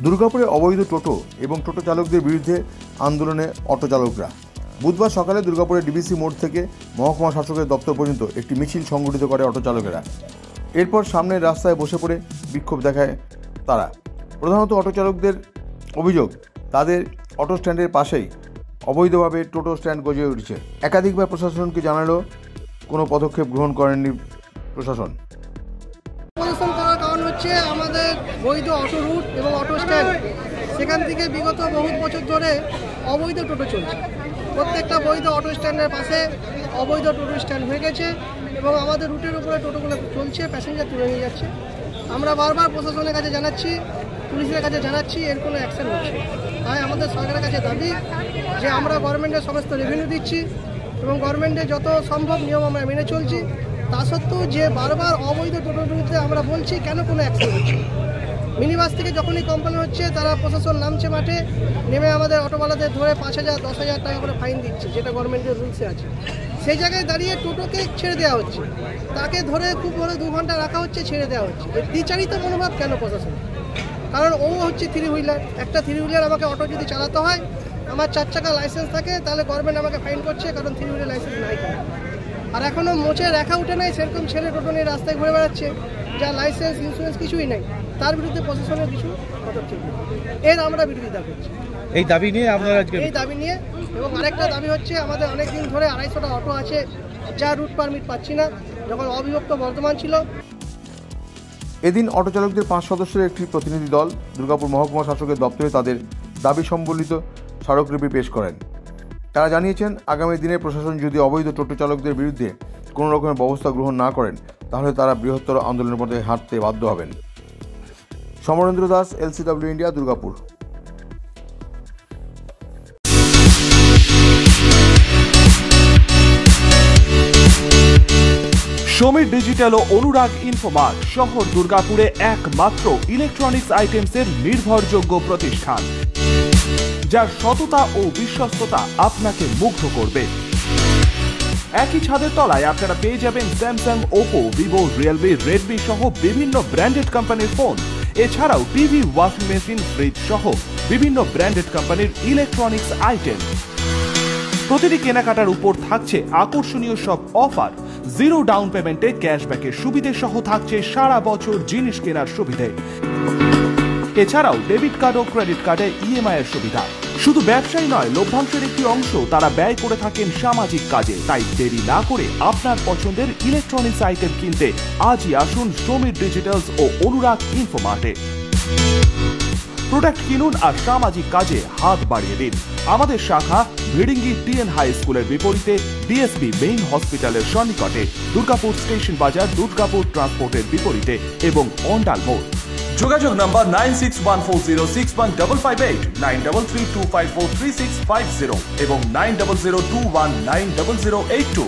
দুর্গাপুরে অবৈধ টোটো এবং টোটো চালকদের বিরুদ্ধে আন্দোলনে অটো চালকরা। বুধবার সকালে দুর্গাপুরের ডিবিসি মোড় থেকে মহকুমা শাসকের দপ্তর পর্যন্ত একটি মিছিল সংগঠিত করে অটো চালকেরা। এরপর সামনের রাস্তায় বসে পড়ে বিক্ষোভ দেখায় তারা। প্রধানত অটো চালকদের অভিযোগ, তাদের অটো স্ট্যান্ডের পাশেই অবৈধভাবে টোটো স্ট্যান্ড গজিয়ে উঠেছে। একাধিকবার প্রশাসনকে জানালেও কোনো পদক্ষেপ গ্রহণ করেননি প্রশাসন। পরিশ্রম করার কারণ হচ্ছে আমাদের বৈধ অটো রুট এবং অটো স্ট্যান্ড, সেখান থেকে বিগত বহু বছর ধরে অবৈধ টোটো চলছে। প্রত্যেকটা বৈধ অটো স্ট্যান্ডের পাশে অবৈধ টোটো স্ট্যান্ড হয়ে গেছে এবং আমাদের রুটের উপরে টোটোগুলো চলছে, প্যাসেঞ্জার তুলে নিয়ে যাচ্ছে। আমরা বারবার প্রশাসনের কাছে জানাচ্ছি, পুলিশের কাছে জানাচ্ছি, এর কোনো অ্যাকশন হচ্ছে। তাই আমাদের সরকারের কাছে দাবি যে আমরা গভর্নমেন্টের সমস্ত রেভিনিউ দিচ্ছি এবং গভর্নমেন্টের যত সম্ভব নিয়ম আমরা মেনে চলছি, তা সত্ত্বেও যে বারবার অবৈধ টোটোর বিরুদ্ধে আমরা বলছি কেন কোনো অ্যাকশন হচ্ছে। মিনি বাস থেকে যখনই কমপ্লেন হচ্ছে তারা প্রশাসন নামছে মাঠে, নেমে আমাদের অটোওয়ালাদের ধরে 5,000 10,000 টাকা করে ফাইন দিচ্ছে, যেটা গভর্নমেন্টের রুলসে আছে। সেই জায়গায় দাঁড়িয়ে টোটোকে ছেড়ে দেওয়া হচ্ছে, তাকে ধরে খুব ধরে 2 ঘন্টা রাখা হচ্ছে, ছেড়ে দেওয়া হচ্ছে। এই দ্বিচারিত মনোভাব কেন প্রশাসন? কারণ ও হচ্ছে 3 হুইলার, একটা 3 হুইলার আমাকে অটো যদি চালাতে হয়, আমার 4 চাকা লাইসেন্স থাকে, তাহলে গভর্নমেন্ট আমাকে ফাইন করছে, কারণ 3 হুইলার লাইসেন্স নাই। আর এখনও মোচে রেখা উঠে নাই, সেরকম ছেলে টোটো নিয়ে রাস্তায় ঘুরে বেড়াচ্ছে, যা লাইসেন্স ইন্স্যুরেন্স কিছুই নেই। তার বিরুদ্ধে প্রশাসনের কিছু পদক্ষেপ এর আমরা বিরোধিতা করছি। এই দাবি নিয়ে আপনারা এই দাবি নিয়ে, এবং আরেকটা দাবি হচ্ছে আমাদের অনেক দিন ধরে 250টা অটো আছে যা রুট পারমিট পাচ্ছি না, যখন অবিভক্ত বর্ধমান ছিল। এদিন অটো চালকদের 5 সদস্যের একটি প্রতিনিধি দল দুর্গাপুর মহকুমা শাসকের দপ্তরে তাদের দাবি সম্বলিত স্মারকলিপি পেশ করেন। তারা জানিয়েছেন, আগামী দিনে প্রশাসন যদি অবৈধ টোটো চালকদের বিরুদ্ধে কোনো রকমের ব্যবস্থা গ্রহণ না করেন, তাহলে তারা বৃহত্তর আন্দোলনের পথে হাঁটতে বাধ্য হবেন। Samarendra Das, LCW India, Durgapur. Samir digital ও অনুরাগ ইনফোমার্ট শহর দুর্গাপুরে একমাত্র ইলেকট্রনিক্স আইটেমসের নির্ভরযোগ্য প্রতিষ্ঠান, যার সততা ও বিশ্বস্ততা আপনাকে মুগ্ধ করবে। একই ছাদের তলায় আপনারা পেয়ে যাবেন Samsung, Oppo, Vivo, Realme, Redmi সহ বিভিন্ন ব্র্যান্ডেড কোম্পানির ফোন। এছাড়াও টিভি, ওয়াশিং মেশিন, ফ্রিজ সহ বিভিন্ন ব্র্যান্ডেড কোম্পানির ইলেকট্রনিক্স আইটেম। প্রতিটি কেনাকাটার উপর থাকছে আকর্ষণীয় সব অফার। 0 ডাউন পেমেন্টে ক্যাশব্যাকের সুবিধে সহ থাকছে সারা বছর জিনিস কেনার সুবিধে। এছাড়াও ডেবিট কার্ড ও ক্রেডিট কার্ডে EMI এর সুবিধা। শুধু ব্যবসায়ী নয়, লভ্যাংশের একটি অংশ তারা ব্যয় করে থাকেন সামাজিক কাজে। তাই দেরি না করে আপনার পছন্দের ইলেকট্রনিক্স আইটেম কিনতে আজই আসুন সমীর ডিজিটালস ও অনুরাগ ইনফোমার্টে। প্রোডাক্ট কিনুন আর সামাজিক কাজে হাত বাড়িয়ে দিন। আমাদের শাখা ভিড়িঙ্গি TN হাই স্কুলের বিপরীতে DSB মেইন হসপিটালের সন্নিকটে, দুর্গাপুর স্টেশন বাজার, দুর্গাপুর ট্রান্সপোর্টের বিপরীতে এবং অন্ডাল মোড়। যোগাযোগ নাম্বার 9614061558, 9332543650 এবং 9002190082।